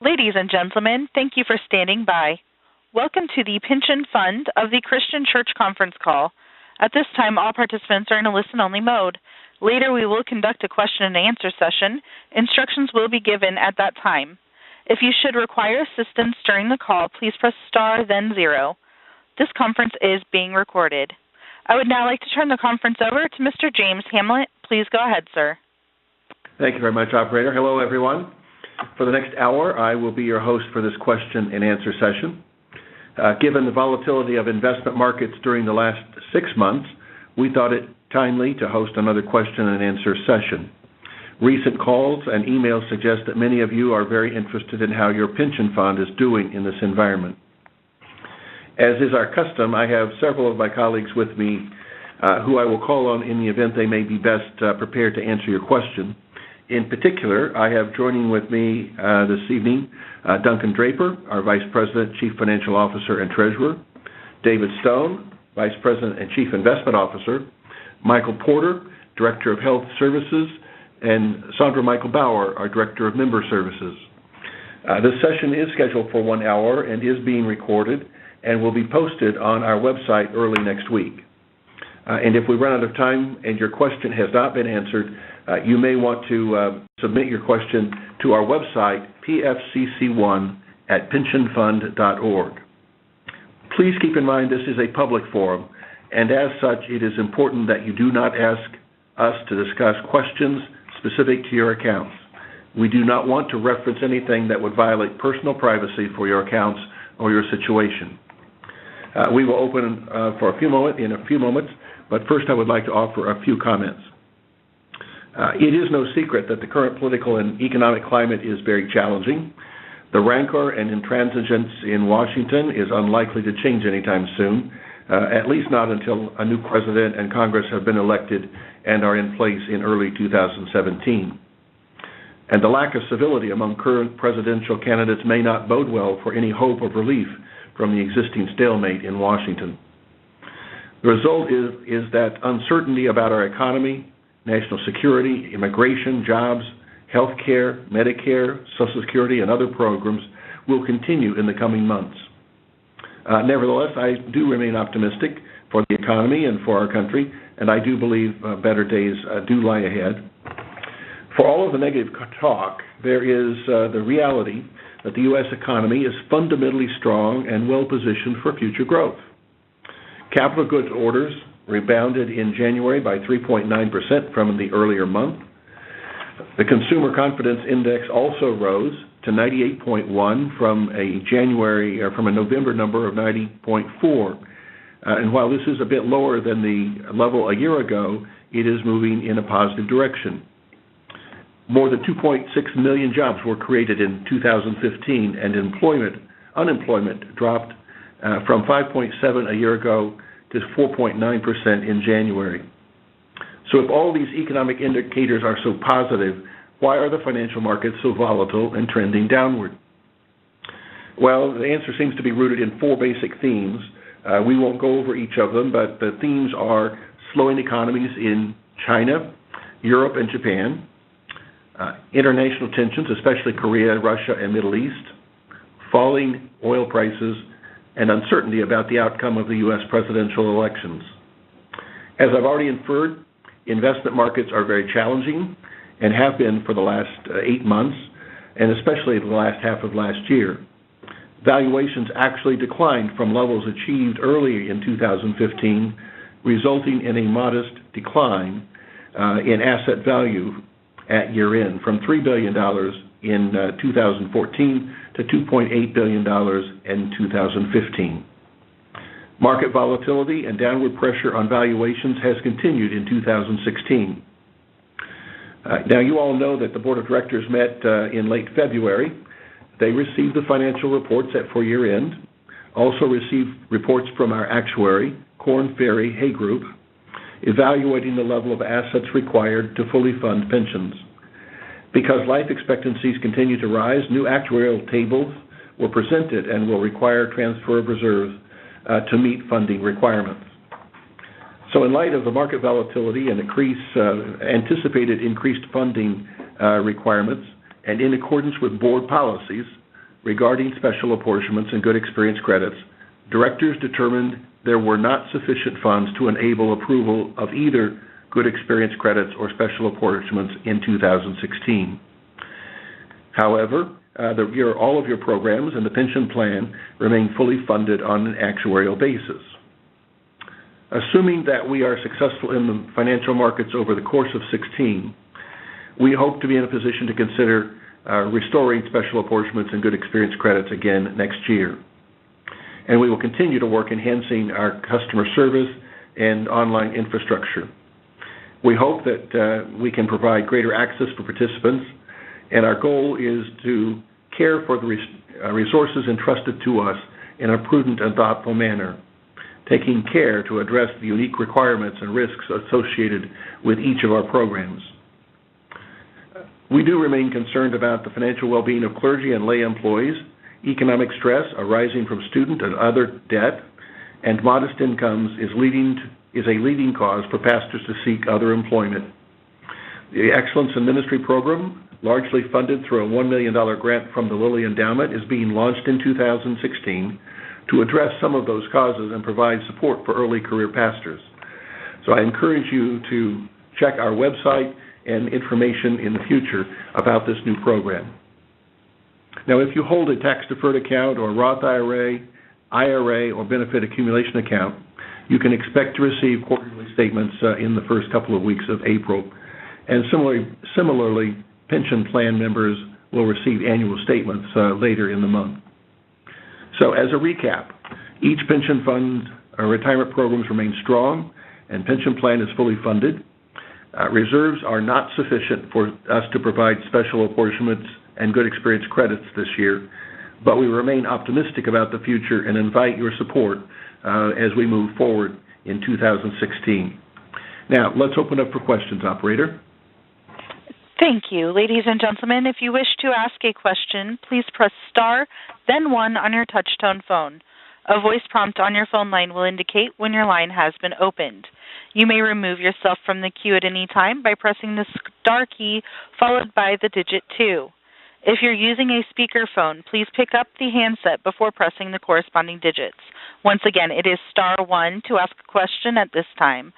Ladies and gentlemen, thank you for standing by. Welcome to the Pension Fund of the Christian Church conference call. At this time, all participants are in a listen-only mode. Later, we will conduct a question-and-answer session. Instructions will be given at that time. If you should require assistance during the call, please press star, then 0. This conference is being recorded. I would now like to turn the conference over to Mr. James Hamlet. Please go ahead, sir. Thank you very much, operator. Hello, everyone. For the next hour, I will be your host for this question and answer session. Given the volatility of investment markets during the last 6 months, we thought it timely to host another question and answer session. Recent calls and emails suggest that many of you are very interested in how your pension fund is doing in this environment. As is our custom, I have several of my colleagues with me who I will call on in the event they may be best prepared to answer your question. In particular, I have joining with me this evening Duncan Draper, our Vice President, Chief Financial Officer, and Treasurer, David Stone, Vice President and Chief Investment Officer, Michael Porter, Director of Health Services, and Sandra Michael Bauer, our Director of Member Services. This session is scheduled for 1 hour and is being recorded and will be posted on our website early next week. And if we run out of time and your question has not been answered, you may want to submit your question to our website, pfcc1@pensionfund.org. Please keep in mind this is a public forum, and as such, it is important that you do not ask us to discuss questions specific to your accounts. We do not want to reference anything that would violate personal privacy for your accounts or your situation. We will open in a few moments, but first I would like to offer a few comments. It is no secret that the current political and economic climate is very challenging. The rancor and intransigence in Washington is unlikely to change anytime soon, at least not until a new president and Congress have been elected and are in place in early 2017. And the lack of civility among current presidential candidates may not bode well for any hope of relief from the existing stalemate in Washington. The result is that uncertainty about our economy, national security, immigration, jobs, health care, Medicare, Social Security, and other programs will continue in the coming months. Nevertheless, I do remain optimistic for the economy and for our country, and I do believe better days do lie ahead. For all of the negative talk, there is the reality that the U.S. economy is fundamentally strong and well-positioned for future growth. Capital goods orders rebounded in January by 3.9% from the earlier month. The Consumer Confidence Index also rose to 98.1 from a November number of 90.4. And while this is a bit lower than the level a year ago, it is moving in a positive direction. More than 2.6 million jobs were created in 2015, and unemployment dropped from 5.7 a year ago to 4.9% in January. So if all these economic indicators are so positive, why are the financial markets so volatile and trending downward? Well, the answer seems to be rooted in 4 basic themes. We won't go over each of them, but the themes are slowing economies in China, Europe, and Japan, international tensions, especially Korea, Russia, and Middle East, falling oil prices, and uncertainty about the outcome of the U.S. presidential elections. As I've already inferred, investment markets are very challenging and have been for the last 8 months, and especially the last half of last year. Valuations actually declined from levels achieved early in 2015, resulting in a modest decline in asset value at year-end from $3 billion in 2014 to $2.8 billion in 2015. Market volatility and downward pressure on valuations has continued in 2016. Now, you all know that the Board of Directors met in late February. They received the financial reports for year-end, also received reports from our actuary, Korn Ferry Hay Group, evaluating the level of assets required to fully fund pensions. Because life expectancies continue to rise, new actuarial tables were presented and will require transfer of reserves to meet funding requirements. So in light of the market volatility and anticipated increased funding requirements, and in accordance with board policies, regarding special apportionments and good experience credits, directors determined there were not sufficient funds to enable approval of either good experience credits or special apportionments in 2016. However, all of your programs and the pension plan remain fully funded on an actuarial basis. Assuming that we are successful in the financial markets over the course of 2016, we hope to be in a position to consider restoring special apportionments and good experience credits again next year. And we will continue to work enhancing our customer service and online infrastructure. We hope that we can provide greater access for participants, and our goal is to care for the resources entrusted to us in a prudent and thoughtful manner, taking care to address the unique requirements and risks associated with each of our programs. We do remain concerned about the financial well-being of clergy and lay employees. Economic stress arising from student and other debt and modest incomes is a leading cause for pastors to seek other employment. The Excellence in Ministry program, largely funded through a $1 million grant from the Lilly Endowment, is being launched in 2016 to address some of those causes and provide support for early career pastors. So I encourage you to check our website and information in the future about this new program. Now, if you hold a tax-deferred account or Roth IRA, or benefit accumulation account, you can expect to receive quarterly statements in the first couple of weeks of April. And similarly, pension plan members will receive annual statements later in the month. So as a recap, each pension fund or retirement programs remain strong, and pension plan is fully funded. Reserves are not sufficient for us to provide special apportionments and good experience credits this year, but we remain optimistic about the future and invite your support as we move forward in 2016. Now, let's open up for questions, operator. Thank you. Ladies and gentlemen, if you wish to ask a question, please press star, then 1 on your touch-tone phone. A voice prompt on your phone line will indicate when your line has been opened. You may remove yourself from the queue at any time by pressing the star key followed by the digit 2. If you're using a speakerphone, please pick up the handset before pressing the corresponding digits. Once again, it is star 1 to ask a question at this time.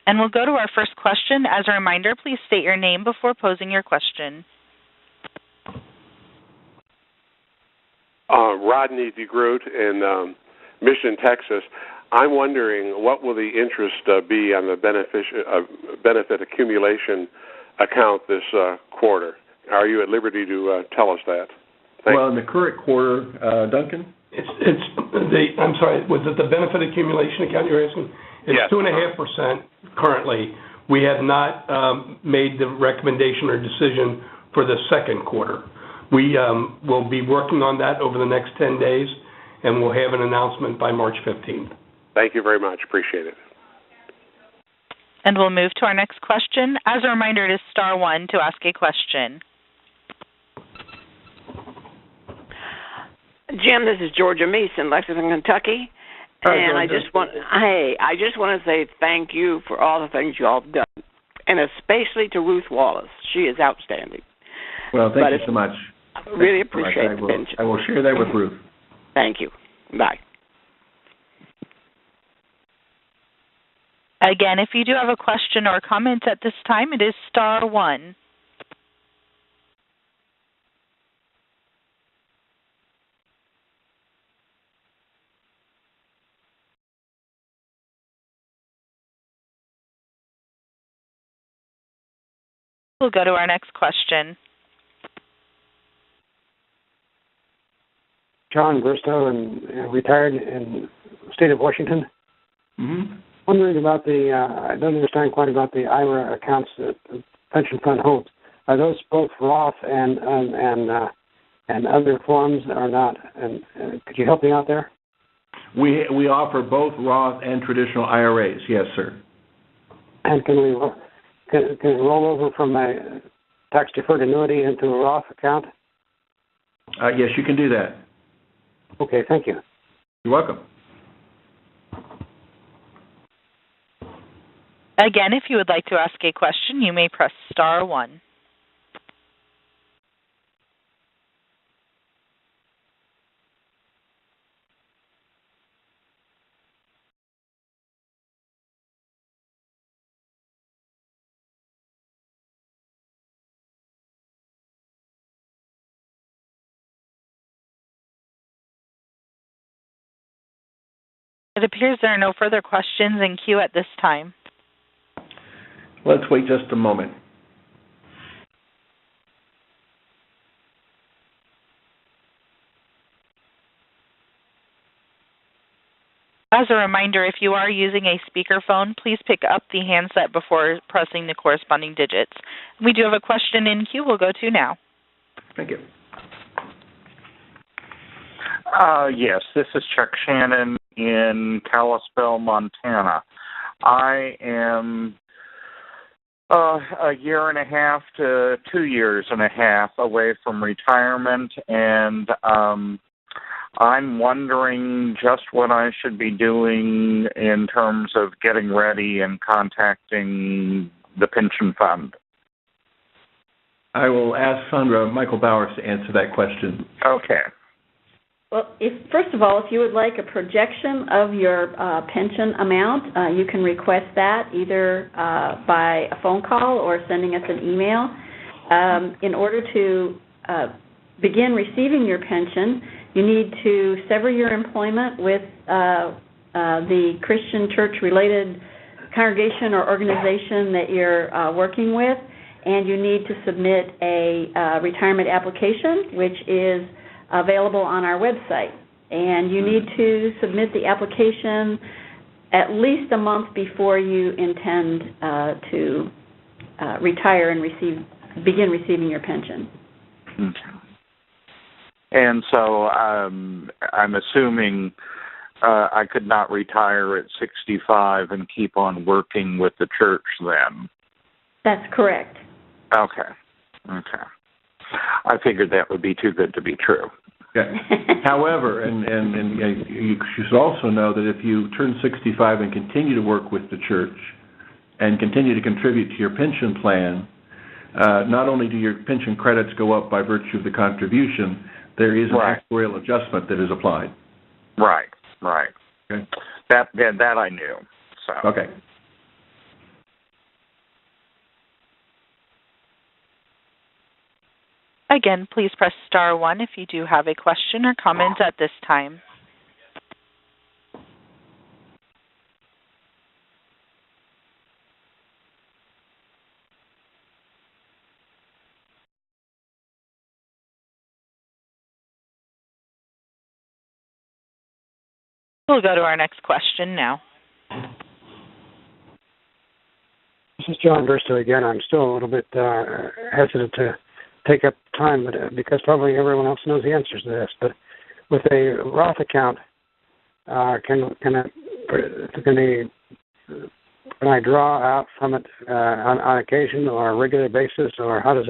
And we'll go to our first question. As a reminder, please state your name before posing your question. Rodney DeGroot in Mission, Texas. I'm wondering, what will the interest be on the benefit accumulation account this quarter? Are you at liberty to tell us that? Well, in the current quarter, Duncan? I'm sorry, was it the benefit accumulation account you're asking? It's yes. 2.5% currently. We have not made the recommendation or decision for the second quarter. We will be working on that over the next 10 days, and we'll have an announcement by March 15th. Thank you very much. Appreciate it. And we'll move to our next question. As a reminder, it is star 1 to ask a question. Jim, this is Georgia Meese in Lexington, Kentucky. And I just want to say thank you for all the things you all have done, and especially to Ruth Wallace. She is outstanding. Well, thank you so much. I really appreciate the pension. I will share that with Ruth. Thank you. Bye. Again, if you do have a question or comment at this time, it is star 1. We'll go to our next question. John Bristow, and retired in the state of Washington. Mm-hmm. Wondering about I don't understand quite about the IRA accounts that the pension fund holds. Are those both Roth and other forms or not? And could you help me out there? We offer both Roth and traditional IRAs. Yes, sir. And can it roll over from a tax-deferred annuity into a Roth account? Yes, you can do that. Okay, thank you. You're welcome. Again, if you would like to ask a question, you may press star 1. It appears there are no further questions in queue at this time. Let's wait just a moment. As a reminder, if you are using a speakerphone, please pick up the handset before pressing the corresponding digits. We do have a question in queue we'll go to now. Thank you. Yes, this is Chuck Shannon in Kalispell, Montana. I am a year and a half to 2 years and a half away from retirement, and I'm wondering just what I should be doing in terms of getting ready and contacting the pension fund. I will ask Sandra Michael Bowers to answer that question. Okay. Well, first of all, if you would like a projection of your pension amount, you can request that either by a phone call or sending us an email. In order to begin receiving your pension, you need to sever your employment with the Christian church-related congregation or organization that you're working with, and you need to submit a retirement application, which is available on our website. And you need to submit the application at least a month before you intend to retire and begin receiving your pension. Okay. And so I'm assuming I could not retire at 65 and keep on working with the church then. That's correct. Okay. I figured that would be too good to be true. Okay. However, and you should also know that if you turn 65 and continue to work with the church and continue to contribute to your pension plan, not only do your pension credits go up by virtue of the contribution, there is an actuarial adjustment that is applied. Right. Okay. That I knew. So. Okay. Again, please press star 1 if you do have a question or comment at this time. We'll go to our next question now. This is John Bristow again. I'm still a little bit hesitant to take up time, but because probably everyone else knows the answers to this. But with a Roth account, can I draw out from it on occasion or a regular basis, or how does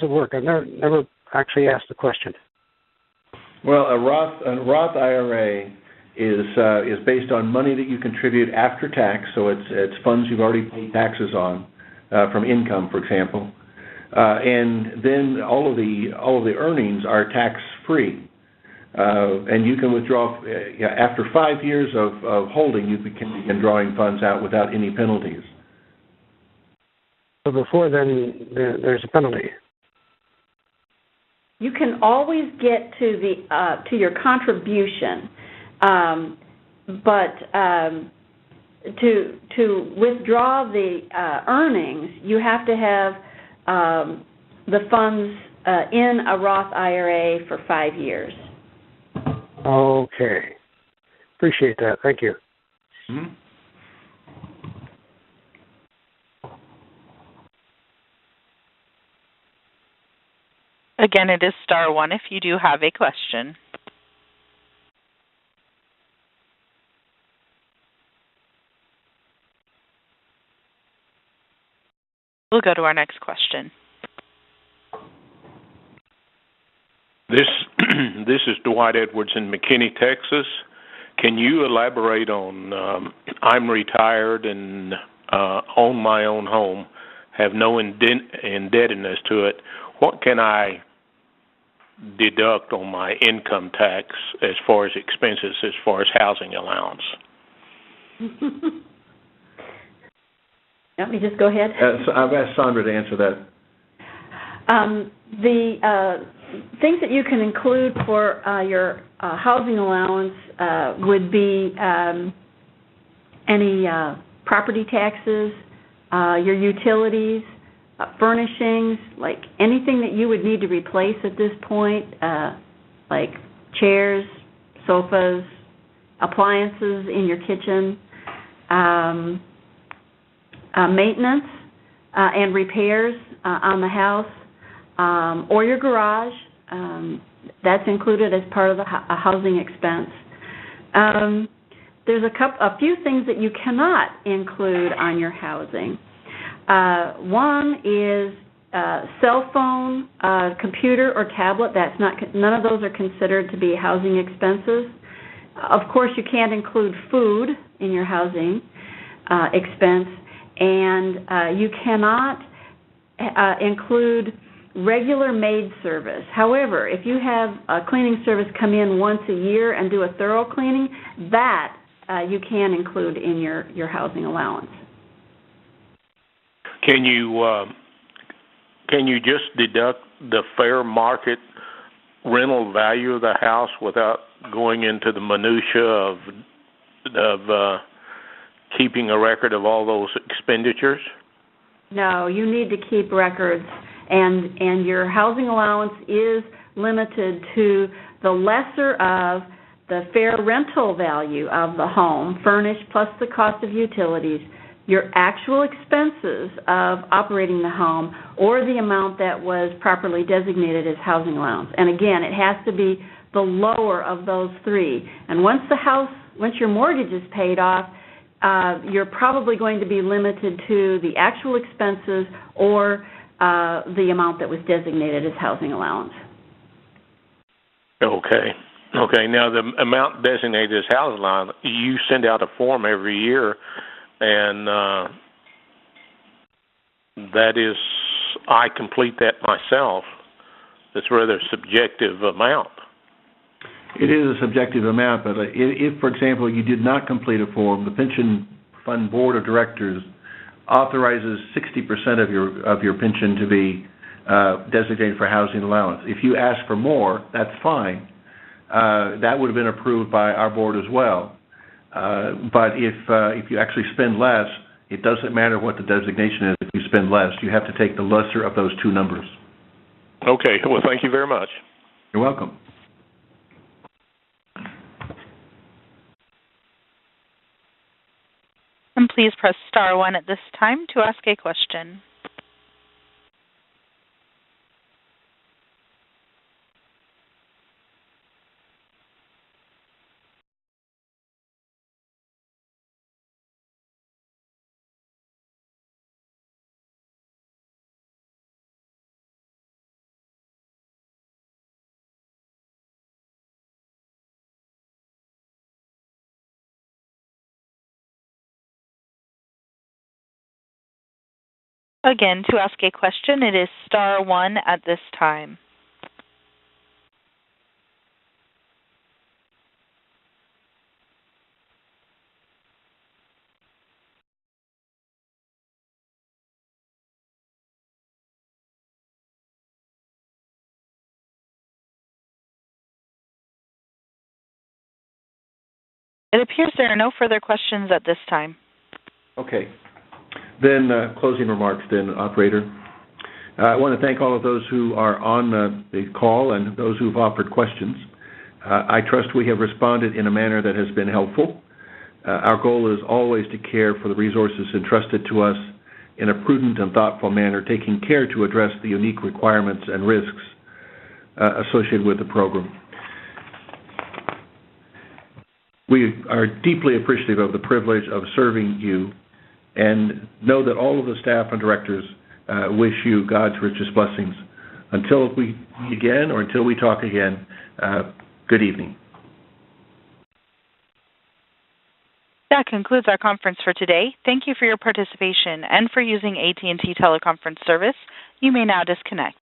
it work? I've never actually asked the question. Well, a Roth IRA is based on money that you contribute after tax, so it's funds you've already paid taxes on from income, for example. And then all of the earnings are tax-free, and you can withdraw after 5 years of holding. You can begin drawing funds out without any penalties. So before then, there's a penalty. You can always get to your contribution, but to withdraw the earnings, you have to have the funds in a Roth IRA for 5 years. Okay. Appreciate that. Thank you. Mm-hmm. Again, it is star 1 if you do have a question. We'll go to our next question. This is Dwight Edwards in McKinney, Texas. Can you elaborate on, I'm retired and own my own home, have no indebtedness to it. What can I deduct on my income tax as far as expenses, as far as housing allowance? Let me just go ahead. So I've asked Sandra to answer that. The things that you can include for your housing allowance would be any property taxes, your utilities, furnishings, like anything that you would need to replace at this point, like chairs, sofas, appliances in your kitchen, maintenance and repairs on the house or your garage. That's included as part of the housing expense. There's a few things that you cannot include on your housing. One is cell phone, computer, or tablet. None of those are considered to be housing expenses. Of course, you can't include food in your housing expense, and you cannot include regular maid service. However, if you have a cleaning service come in once a year and do a thorough cleaning, that you can include in your housing allowance. Can you just deduct the fair market rental value of the house without going into the minutia of keeping a record of all those expenditures? No, you need to keep records, and your housing allowance is limited to the lesser of the fair rental value of the home, furnished plus the cost of utilities, your actual expenses of operating the home, or the amount that was properly designated as housing allowance. And again, it has to be the lower of those three. And once your mortgage is paid off, you're probably going to be limited to the actual expenses or the amount that was designated as housing allowance. Okay. Now, the amount designated as housing allowance, you send out a form every year, and that is, I complete that myself. It's a rather subjective amount. It is a subjective amount, but if, for example, you did not complete a form, the Pension Fund Board of Directors authorizes 60% of your pension to be designated for housing allowance. If you ask for more, that's fine. That would have been approved by our board as well. But if you actually spend less, it doesn't matter what the designation is. If you spend less, you have to take the lesser of those two numbers. Okay. Well, thank you very much. You're welcome. And please press star 1 at this time to ask a question. Again, to ask a question, it is star 1 at this time. It appears there are no further questions at this time. Okay. Then closing remarks then, operator. I want to thank all of those who are on the call and those who've offered questions. I trust we have responded in a manner that has been helpful. Our goal is always to care for the resources entrusted to us in a prudent and thoughtful manner, taking care to address the unique requirements and risks associated with the program. We are deeply appreciative of the privilege of serving you, and know that all of the staff and directors wish you God's richest blessings. Until we meet again, or until we talk again, good evening. That concludes our conference for today. Thank you for your participation and for using AT&T Teleconference Service. You may now disconnect.